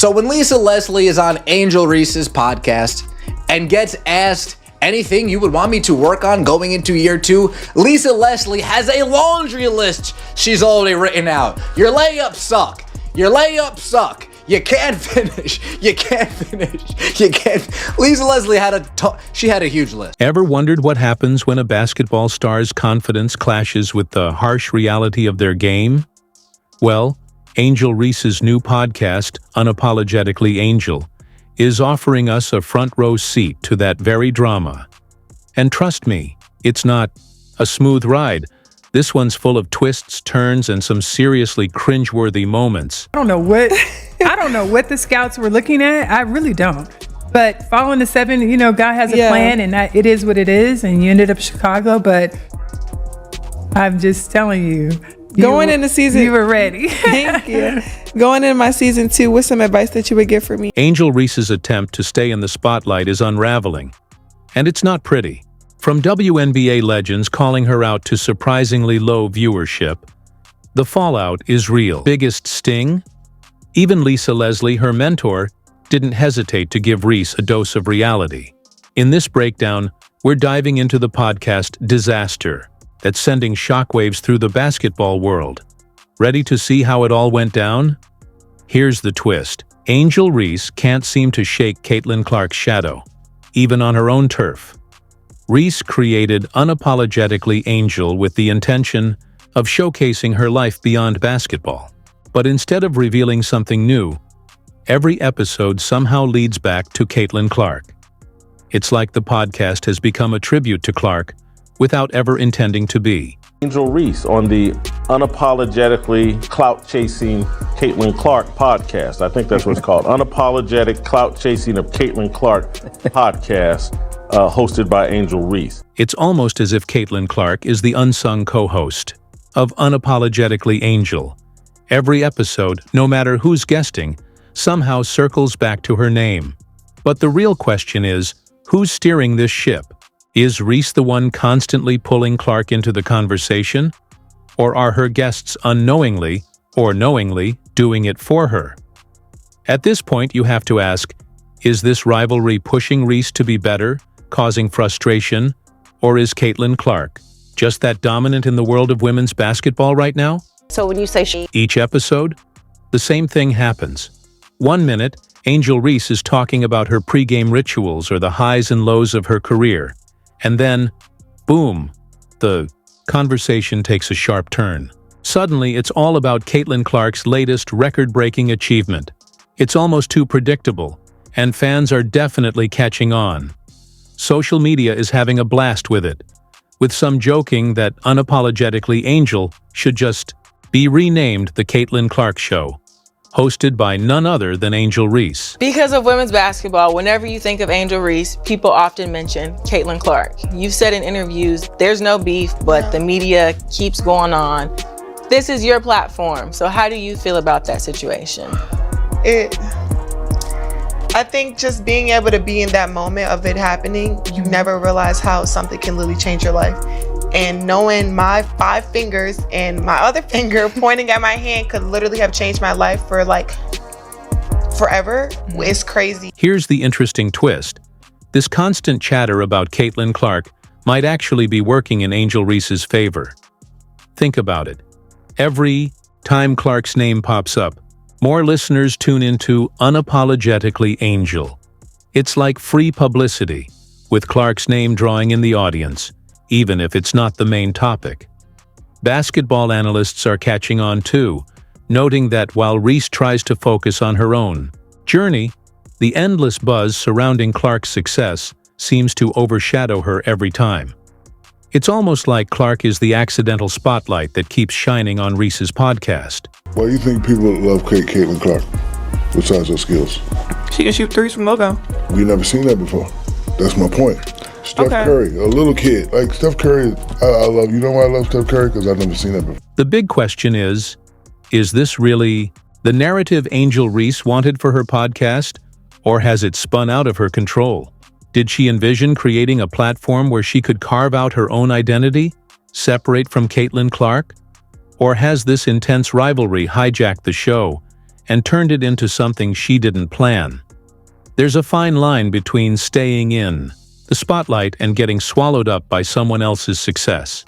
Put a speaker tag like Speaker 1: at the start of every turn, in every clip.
Speaker 1: So when Lisa Leslie is on Angel Reese's podcast and gets asked anything you would want me to work on going into year 2, Lisa Leslie has a laundry list she's already written out. Your layups suck. Your layups suck. You can't finish. You can't finish. You can't. Lisa Leslie had a huge list.
Speaker 2: Ever wondered what happens when a basketball star's confidence clashes with the harsh reality of their game? Well, Angel Reese's new podcast, Unapologetically Angel, is offering us a front-row seat to that very drama. And trust me, it's not a smooth ride. This one's full of twists, turns, and some seriously cringeworthy moments.
Speaker 3: I don't know what the scouts were looking at. I really don't. But following the 7, God has a plan, and it is what it is, and you ended up in Chicago, but I'm just telling you.
Speaker 4: Going into season,
Speaker 3: you were ready.
Speaker 4: Thank you. Going into my season 2, what's some advice that you would give for me?
Speaker 2: Angel Reese's attempt to stay in the spotlight is unraveling, and it's not pretty. From WNBA legends calling her out to surprisingly low viewership, the fallout is real. Biggest sting? Even Lisa Leslie, her mentor, didn't hesitate to give Reese a dose of reality. In this breakdown, we're diving into the podcast disaster that's sending shockwaves through the basketball world. Ready to see how it all went down? Here's the twist. Angel Reese can't seem to shake Caitlin Clark's shadow, even on her own turf. Reese created Unapologetically Angel with the intention of showcasing her life beyond basketball. But instead of revealing something new, every episode somehow leads back to Caitlin Clark. It's like the podcast has become a tribute to Clark without ever intending to be.
Speaker 5: Angel Reese on the Unapologetically Clout-Chasing Caitlin Clark podcast. I think that's what it's called. Unapologetic Clout-Chasing of Caitlin Clark podcast, hosted by Angel Reese.
Speaker 2: It's almost as if Caitlin Clark is the unsung co-host of Unapologetically Angel. Every episode, no matter who's guesting, somehow circles back to her name. But the real question is, who's steering this ship? Is Reese the one constantly pulling Clark into the conversation? Or are her guests unknowingly or knowingly doing it for her? At this point, you have to ask, is this rivalry pushing Reese to be better, causing frustration? Or is Caitlin Clark just that dominant in the world of women's basketball right now?
Speaker 6: So when you say she...
Speaker 2: Each episode, the same thing happens. 1 minute, Angel Reese is talking about her pregame rituals or the highs and lows of her career. And then, boom, the conversation takes a sharp turn. Suddenly, it's all about Caitlin Clark's latest record-breaking achievement. It's almost too predictable, and fans are definitely catching on. Social media is having a blast with it, with some joking that Unapologetically Angel should just be renamed The Caitlin Clark Show, hosted by none other than Angel Reese.
Speaker 7: Because of women's basketball, whenever you think of Angel Reese, people often mention Caitlin Clark. You've said in interviews, there's no beef, but the media keeps going on. This is your platform, so how do you feel about that situation?
Speaker 4: I think just being able to be in that moment of it happening, you never realize how something can literally change your life. And knowing my 5 fingers and my other finger pointing at my hand could literally have changed my life for like forever is crazy.
Speaker 2: Here's the interesting twist. This constant chatter about Caitlin Clark might actually be working in Angel Reese's favor. Think about it. Every time Clark's name pops up, more listeners tune into Unapologetically Angel. It's like free publicity, with Clark's name drawing in the audience, even if it's not the main topic. Basketball analysts are catching on too, noting that while Reese tries to focus on her own journey, the endless buzz surrounding Clark's success seems to overshadow her every time. It's almost like Clark is the accidental spotlight that keeps shining on Reese's podcast.
Speaker 8: Why do you think people love Caitlin Clark, besides her skills?
Speaker 4: She can shoot threes from logo.
Speaker 8: We never seen that before. That's my point. Steph Curry, a little kid. Like Steph Curry, I love, you know why I love Steph Curry? Because I've never seen that before.
Speaker 2: The big question is this really the narrative Angel Reese wanted for her podcast? Or has it spun out of her control? Did she envision creating a platform where she could carve out her own identity, separate from Caitlin Clark? Or has this intense rivalry hijacked the show and turned it into something she didn't plan. There's a fine line between staying in the spotlight and getting swallowed up by someone else's success.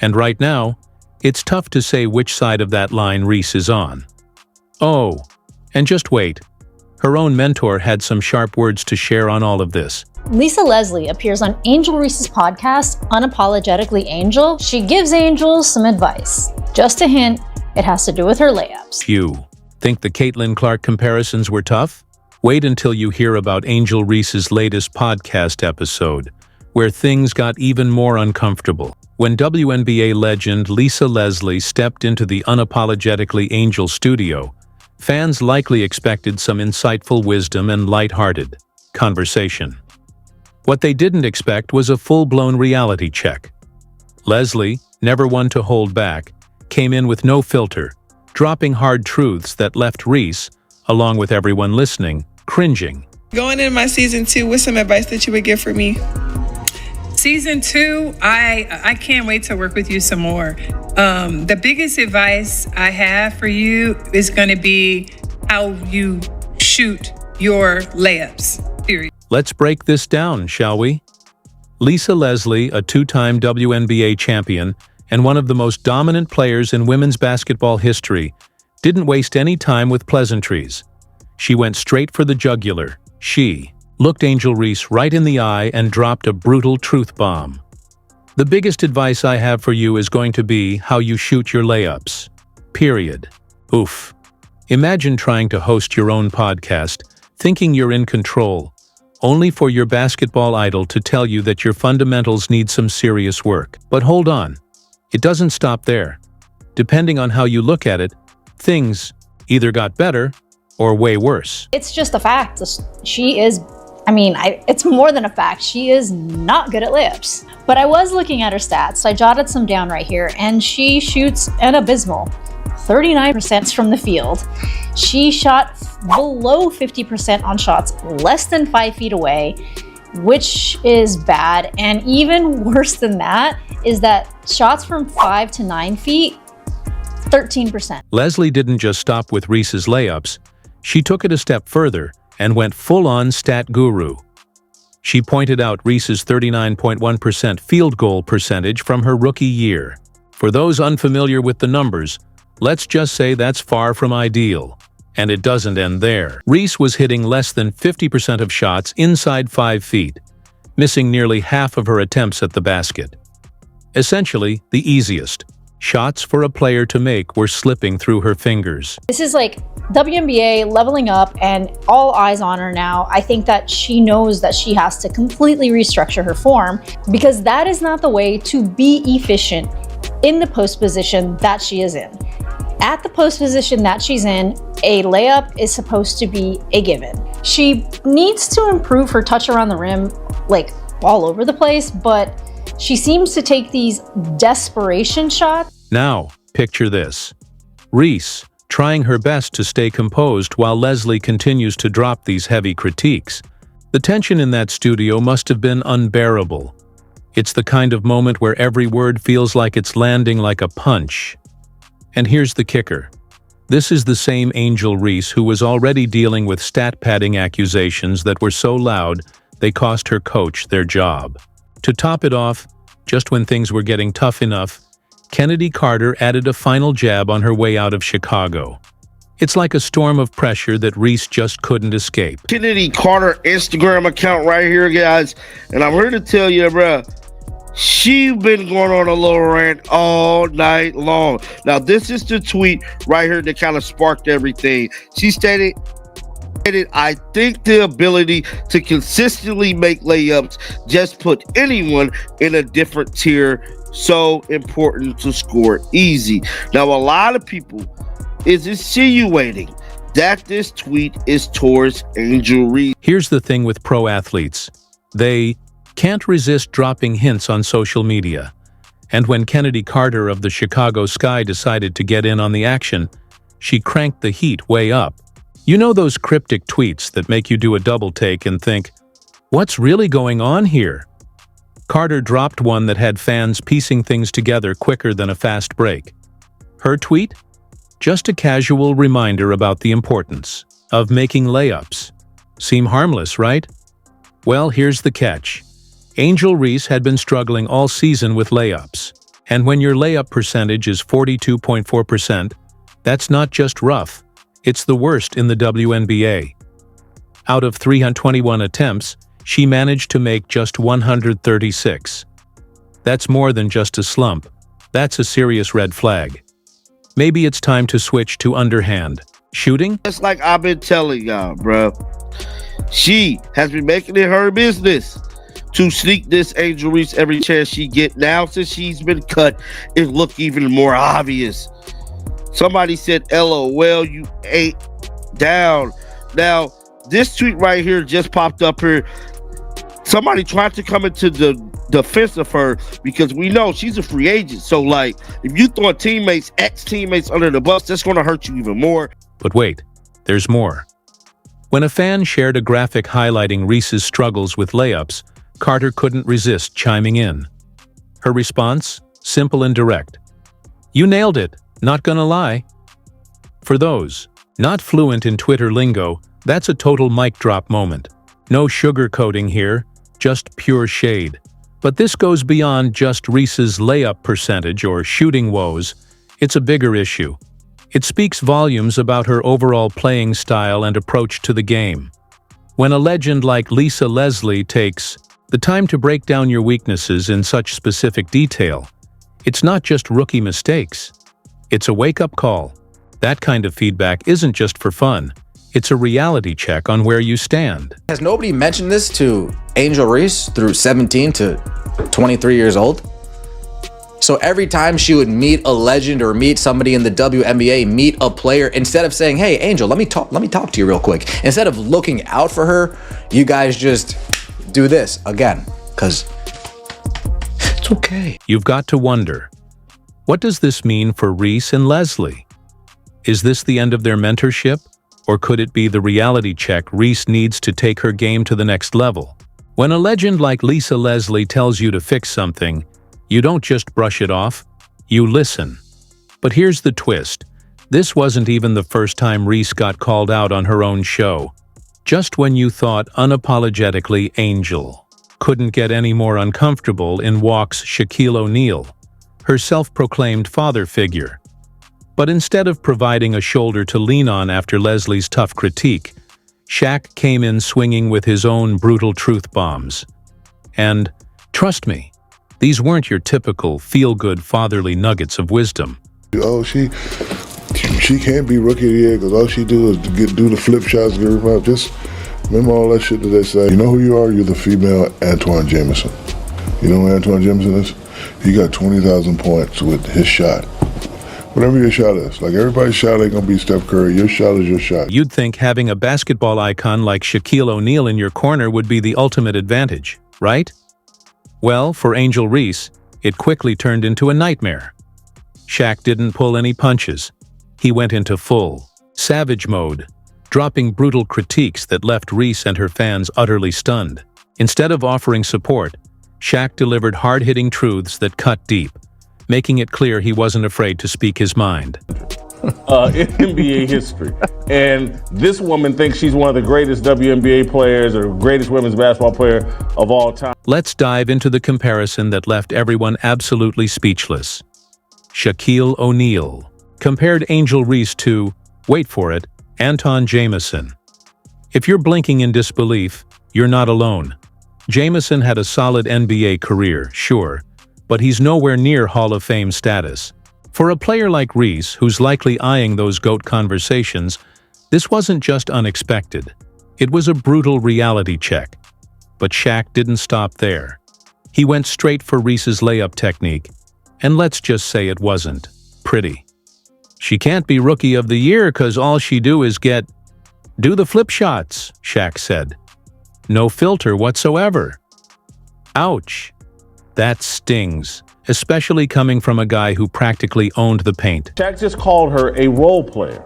Speaker 2: And right now, it's tough to say which side of that line Reese is on. Oh, and just wait. Her own mentor had some sharp words to share on all of this.
Speaker 6: Lisa Leslie appears on Angel Reese's podcast, Unapologetically Angel. She gives angels some advice. Just a hint, it has to do with her layups.
Speaker 2: You think the Caitlin Clark comparisons were tough? Wait until you hear about Angel Reese's latest podcast episode, where things got even more uncomfortable. When WNBA legend Lisa Leslie stepped into the Unapologetically Angel studio, fans likely expected some insightful wisdom and lighthearted conversation. What they didn't expect was a full-blown reality check. Leslie, never one to hold back, came in with no filter, dropping hard truths that left Reese, along with everyone listening, cringing.
Speaker 4: Going into my season 2, what's some advice that you would give for me?
Speaker 3: Season 2, I can't wait to work with you some more. The biggest advice I have for you is going to be how you shoot your layups, period.
Speaker 2: Let's break this down, shall we? Lisa Leslie, a two-time WNBA champion and one of the most dominant players in women's basketball history, didn't waste any time with pleasantries. She went straight for the jugular. She looked Angel Reese right in the eye and dropped a brutal truth bomb. The biggest advice I have for you is going to be how you shoot your layups. Period. Oof. Imagine trying to host your own podcast, thinking you're in control, only for your basketball idol to tell you that your fundamentals need some serious work. But hold on. It doesn't stop there. Depending on how you look at it, things either got better or way worse.
Speaker 6: It's just a fact. It's more than a fact. She is not good at layups. But I was looking at her stats. I jotted some down right here, and she shoots an abysmal 39% from the field. She shot below 50% on shots less than 5 feet away, which is bad. And even worse than that is that shots from 5 to 9 feet, 13%.
Speaker 2: Leslie didn't just stop with Reese's layups. She took it a step further and went full-on stat guru. She pointed out Reese's 39.1% field goal percentage from her rookie year. For those unfamiliar with the numbers, let's just say that's far from ideal. And it doesn't end there. Reese was hitting less than 50% of shots inside 5 feet, missing nearly half of her attempts at the basket. Essentially, the easiest shots for a player to make were slipping through her fingers.
Speaker 6: This is like WNBA leveling up and all eyes on her now. I think that she knows that she has to completely restructure her form, because that is not the way to be efficient in the post position that she is in. At the post position that she's in, a layup is supposed to be a given. She needs to improve her touch around the rim, like all over the place, but she seems to take these desperation shots.
Speaker 2: Now, picture this. Reese, trying her best to stay composed while Leslie continues to drop these heavy critiques. The tension in that studio must have been unbearable. It's the kind of moment where every word feels like it's landing like a punch. And here's the kicker. This is the same Angel Reese who was already dealing with stat-padding accusations that were so loud they cost her coach their job. To top it off, just when things were getting tough enough, Kennedy Carter added a final jab on her way out of Chicago. It's like a storm of pressure that Reese just couldn't escape.
Speaker 9: Kennedy Carter Instagram account right here, guys. And I'm here to tell you, bruh, she's been going on a little rant all night long. Now, this is the tweet right here that kind of sparked everything. She stated, I think the ability to consistently make layups just put anyone in a different tier. So important to score easy. Now, a lot of people is insinuating that this tweet is towards Angel Reese.
Speaker 2: Here's the thing with pro athletes. They can't resist dropping hints on social media. And when Kennedy Carter of the Chicago Sky decided to get in on the action, she cranked the heat way up. You know those cryptic tweets that make you do a double take and think, what's really going on here? Carter dropped one that had fans piecing things together quicker than a fast break. Her tweet? Just a casual reminder about the importance of making layups. Seem harmless, right? Well, here's the catch. Angel Reese had been struggling all season with layups. And when your layup percentage is 42.4%, that's not just rough, it's the worst in the WNBA. Out of 321 attempts, she managed to make just 136. That's more than just a slump. That's a serious red flag. Maybe it's time to switch to underhand shooting.
Speaker 9: Just like I've been telling y'all, bro. She has been making it her business to sneak this Angel Reese every chance she get. Now, since she's been cut, it look even more obvious. Somebody said, LOL, you ain't down. Now, this tweet right here just popped up here. Somebody tried to come into the defense of her because we know she's a free agent. So, like, if you throw teammates, ex-teammates under the bus, that's going to hurt you even more.
Speaker 2: But wait, there's more. When a fan shared a graphic highlighting Reese's struggles with layups, Carter couldn't resist chiming in. Her response? Simple and direct. You nailed it, not gonna lie. For those not fluent in Twitter lingo, that's a total mic drop moment. No sugarcoating here, just pure shade. But this goes beyond just Reese's layup percentage or shooting woes. It's a bigger issue. It speaks volumes about her overall playing style and approach to the game. When a legend like Lisa Leslie takes the time to break down your weaknesses in such specific detail, it's not just rookie mistakes. It's a wake-up call. That kind of feedback isn't just for fun. It's a reality check on where you stand.
Speaker 1: Has nobody mentioned this to Angel Reese through 17 to 23 years old? So every time she would meet a legend or meet somebody in the WNBA, meet a player, instead of saying, hey, Angel, let me talk to you real quick. Instead of looking out for her, you guys just do this again, because it's okay.
Speaker 2: You've got to wonder, what does this mean for Reese and Leslie? Is this the end of their mentorship? Or could it be the reality check Reese needs to take her game to the next level? When a legend like Lisa Leslie tells you to fix something, you don't just brush it off, you listen. But here's the twist. This wasn't even the first time Reese got called out on her own show. Just when you thought unapologetically Angel couldn't get any more uncomfortable, in walks Shaquille O'Neal, her self-proclaimed father figure. But instead of providing a shoulder to lean on after Leslie's tough critique, Shaq came in swinging with his own brutal truth bombs. And, trust me, these weren't your typical feel-good fatherly nuggets of wisdom.
Speaker 8: Oh, she can't be rookie of the year because all she do is do the flip shots, get her up. Just remember all that shit that they say. You know who you are? You're the female Antoine Jameson. You know who Antoine Jameson is? He got 20,000 points with his shot. Whatever your shot is. Like, everybody's shot ain't gonna be Steph Curry. Your shot is your shot.
Speaker 2: You'd think having a basketball icon like Shaquille O'Neal in your corner would be the ultimate advantage, right? Well, for Angel Reese, it quickly turned into a nightmare. Shaq didn't pull any punches. He went into full savage mode, dropping brutal critiques that left Reese and her fans utterly stunned. Instead of offering support, Shaq delivered hard-hitting truths that cut deep, making it clear he wasn't afraid to speak his mind.
Speaker 5: In NBA history. And this woman thinks she's one of the greatest WNBA players or greatest women's basketball player of all time.
Speaker 2: Let's dive into the comparison that left everyone absolutely speechless. Shaquille O'Neal compared Angel Reese to, wait for it, Anton Jameson. If you're blinking in disbelief, you're not alone. Jameson had a solid NBA career, sure, but he's nowhere near Hall of Fame status. For a player like Reese, who's likely eyeing those GOAT conversations, this wasn't just unexpected. It was a brutal reality check. But Shaq didn't stop there. He went straight for Reese's layup technique, and let's just say it wasn't pretty. She can't be Rookie of the Year because all she do the flip shots, Shaq said. No filter whatsoever. Ouch. That stings, especially coming from a guy who practically owned the paint.
Speaker 5: Shaq just called her a role player,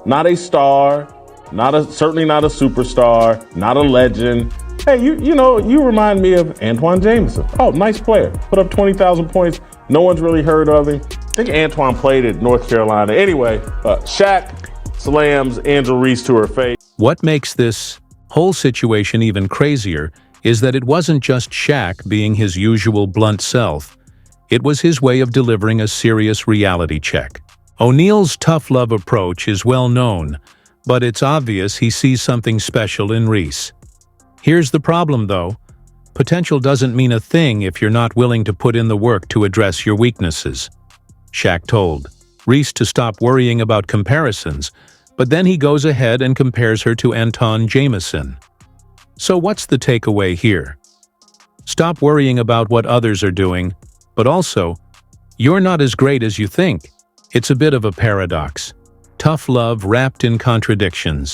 Speaker 5: not a star, certainly not a superstar, not a legend. Hey, you remind me of Antoine Jameson. Oh, nice player. Put up 20,000 points No one's really heard of him. I think Antoine played at North Carolina. Anyway, Shaq slams Angel Reese to her face.
Speaker 2: What makes this whole situation even crazier is that it wasn't just Shaq being his usual blunt self. It was his way of delivering a serious reality check. O'Neal's tough love approach is well known, but it's obvious he sees something special in Reese. Here's the problem, though. Potential doesn't mean a thing if you're not willing to put in the work to address your weaknesses. Shaq told Reese to stop worrying about comparisons, but then he goes ahead and compares her to Antawn Jamison. So what's the takeaway here? Stop worrying about what others are doing, but also, you're not as great as you think. It's a bit of a paradox. Tough love wrapped in contradictions.